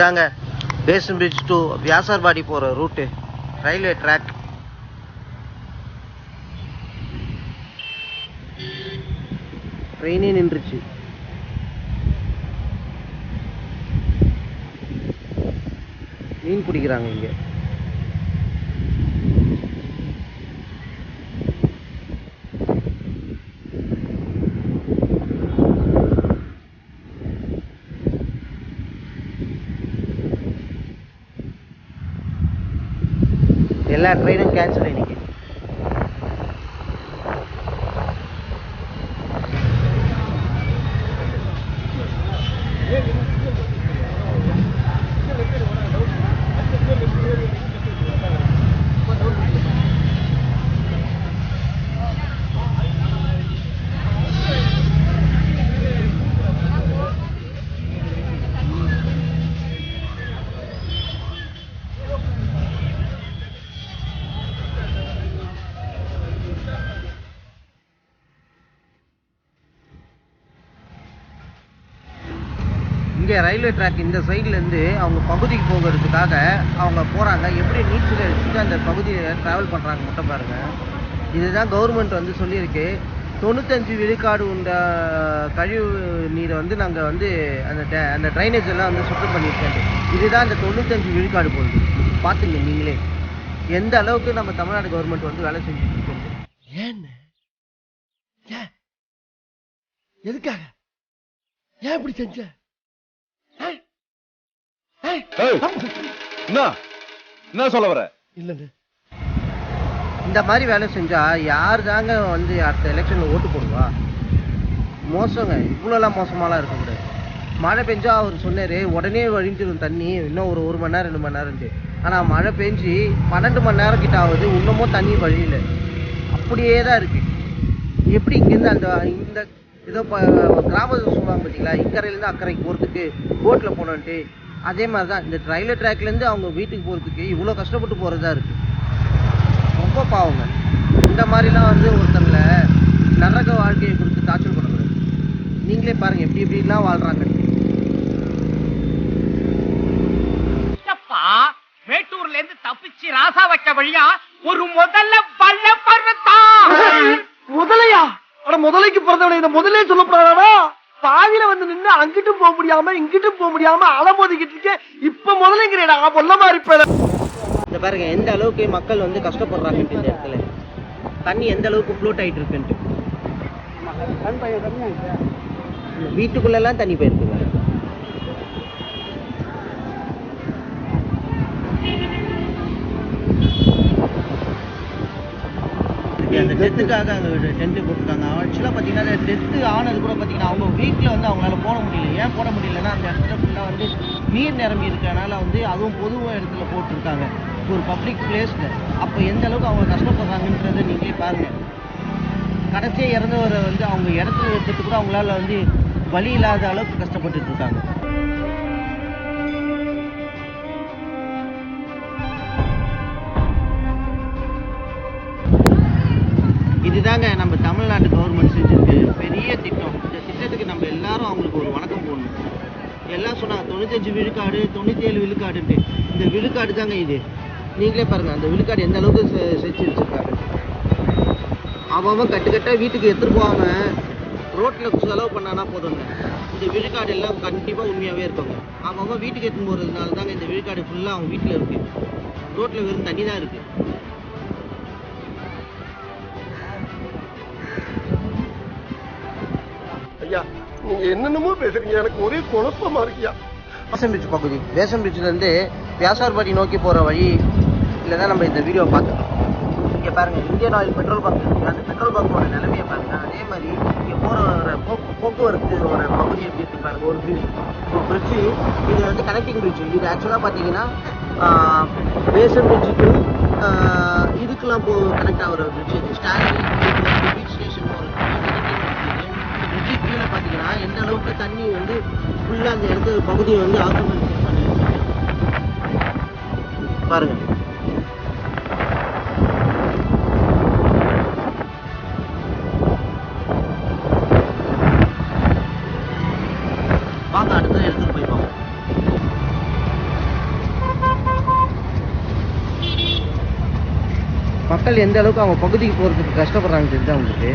இதுதாங்க passion bridge to Vyasarpadi போகிற route, railway track. ட்ரெயினே நின்றுச்சு. மீன் பிடிக்கிறாங்க இங்கே. எல்லா ட்ரெயினும் கேன்சல் இன்னைக்கு. இங்கே ரயில்வே ட்ராக் இந்த சைட்லேருந்து அவங்க பகுதிக்கு போகிறதுக்காக அவங்க போகிறாங்க. எப்படி நீச்சல் அடிச்சுட்டு அந்த பகுதியை ட்ராவல் பண்ணுறாங்க மட்டும் பாருங்கள். இதுதான் கவர்மெண்ட் வந்து சொல்லியிருக்கு, 95 விழுக்காடு உண்ட கழிவு நீரை வந்து நாங்கள் வந்து அந்த ட்ரைனேஜ் எல்லாம் வந்து சுத்தம் பண்ணியிருக்கேன். இதுதான் அந்த 95 விழுக்காடு போகுது. பார்த்துங்க நீங்களே எந்த அளவுக்கு நம்ம தமிழ்நாடு கவர்மெண்ட் வந்து வேலை செஞ்சுட்டு இருக்கோம். ஏன் எதுக்காக ஏன் இப்படி செஞ்ச? என்ன சொல்ல வர? இல்லங்க, இந்த மாதிரி வேலை செஞ்சா யார் தாங்க வந்து அடுத்த எலெக்ஷன்ல ஓட்டு போடுவா? மோசங்க, இவ்வளோலாம் மோசமாலாம் இருக்கக்கூடாது. மழை பெஞ்சா அவர் சொன்னாரு உடனே வழிஞ்சிடும் தண்ணி, இன்னும் ஒரு மணி நேரம் 2 மணி நேரம்ட்டு. ஆனால் மழை பெஞ்சு 12 மணி நேரம் கிட்ட ஆகுது, இன்னமும் தண்ணி வழியில அப்படியே தான் இருக்கு. எப்படி இங்கேருந்து அந்த இந்த ஏதோ கிராமத்தில் சொல்லுவாங்க பார்த்தீங்களா, இக்கரையிலேருந்து அக்கறைக்கு போகிறதுக்கு போட்டில் போனோன்ட்டு, அதே மாதிரி தான் இந்த ரயில்வே ட்ராக்லேருந்து அவங்க வீட்டுக்கு போகிறதுக்கு இவ்வளோ கஷ்டப்பட்டு போகிறதா இருக்குது. ரொம்ப பாவங்க. இந்த மாதிரிலாம் வந்து ஒருத்தங்களை நரக வாழ்க்கையை கொடுத்து டார்ச்சர் பண்ணக்கூடாது. நீங்களே பாருங்கள் எப்படி எப்படிலாம் வாழ்கிறாங்க. மேட்டூர்ல இருந்து தப்பிச்சு ராசா வைக்க வழியா ஒரு முதல்ல பல்ல பருவத்தான். முதலையா? ஆனா முதலைக்கு பிறந்தவனை இந்த முதலே சொல்லப்படாதா? பாதியில வந்து நின்று அங்கிட்டும் போக முடியாம இங்கிட்டும் போக முடியாம அலமோதிக்கிட்டு இருக்கே. இப்ப முதலைங்கிறேடா பொல்ல மாதிரி இருப்பேன். இந்த பாருங்க எந்த அளவுக்கு மக்கள் வந்து கஷ்டப்படுறாங்கன்ட்டு, இந்த இடத்துல தண்ணி எந்த அளவுக்கு ஃப்ளோட் ஆகிட்டு இருக்குன்ட்டு. வீட்டுக்குள்ளெல்லாம் தண்ணி போயிருக்குங்க. அந்த டெத்துக்காக அங்கே டென்ட்டு போட்டிருக்காங்க. ஆக்சுவலாக பார்த்தீங்கன்னா அந்த டெத்து ஆனது கூட பார்த்தீங்கன்னா அவங்க வீட்டில் வந்து அவங்களால போட முடியல. ஏன் போட முடியலன்னா அந்த இடத்துல ஃபுல்லாக வந்து நீர் நிரம்பி இருக்கனால வந்து அதுவும் பொதுவாக இடத்துல போட்டிருக்காங்க, ஒரு பப்ளிக் பிளேஸில். அப்போ எந்த அளவுக்கு அவங்க கஷ்டப்படுறாங்கன்றதை நீங்களே பாருங்கள். கடைசியாக இறந்தவரை வந்து அவங்க இடத்துல இருக்கிறது கூட அவங்களால வந்து வழி இல்லாத அளவுக்கு கஷ்டப்பட்டுட்டு இருக்காங்க. இதுதாங்க நம்ம தமிழ்நாட்டு கவர்மெண்ட் செஞ்சிருக்கு பெரிய திட்டம். இந்த திட்டத்துக்கு நம்ம எல்லாரும் அவங்களுக்கு ஒரு வணக்கம் போடணும். எல்லாம் சொன்னாங்க 95 விழுக்காடு 97 விழுக்காடுன்ட்டு. இந்த விழுக்காடு தாங்க இது. நீங்களே பாருங்கள் அந்த விழுக்காடு எந்த அளவுக்கு செஞ்சு வச்சுருக்காங்க. அவன் கட்டுக்கட்டாக வீட்டுக்கு எடுத்துகிட்டு போகாமல் ரோட்டில் செலவு பண்ணானா போதுங்க. இந்த விழுக்காடு எல்லாம் கண்டிப்பாக உண்மையாகவே இருக்குங்க. அவன் வீட்டுக்கு எடுத்துன்னு போகிறதுனால தாங்க இந்த விழுக்காடு ஃபுல்லாக அவங்க வீட்டில் இருக்குது. ரோட்டில் வெறும் தண்ணி தான் இருக்குது. நீங்க என்னென்னமோ பேசுறீங்க, எனக்கு ஒரே குழப்பமா இருக்கியா. பேசன் பிரிட்ஜ் பகுதி, பேசன் பிரிட்ஜ்ல இருந்து வியாசார்பாடி நோக்கி போற வழி இல்லதான் நம்ம இந்த வீடியோ பார்த்துட்டோம். இங்க பாருங்க இந்தியன் ஆயில் பெட்ரோல் பங்க் இருக்கு. அந்த பெட்ரோல் பங்கோட நிலைமையை பாருங்க. அதே மாதிரி இங்க போற போக்குவரத்தோட பகுதி எப்படி இருக்கு பாருங்க. ஒரு பிரிட்ஜ், இது வந்து கனெக்டிங் பிரிட்ஜ். இது ஆக்சுவலா பாத்தீங்கன்னா பேசன் பிரிட்ஜுக்கு இதுக்கெல்லாம் கனெக்ட் ஆகிற பிரிட்ஜ். ஸ்டாண்டிங் பீச் ஸ்டேஷன் கீழே பார்த்தீங்கன்னா எந்த அளவுக்கு தண்ணி வந்து ஃபுல்லாக அந்த இடத்துல பகுதியை வந்து ஆக்கிரமிச்சு பண்ணிருக்கு பாருங்க. வாங்க அடுத்த இடத்துக்கு போய் பார்ப்போம். மக்கள் எந்த அளவுக்கு அவங்க பகுதிக்கு போறதுக்கு கஷ்டப்படுறாங்க தெரிஞ்சா உங்களுக்கு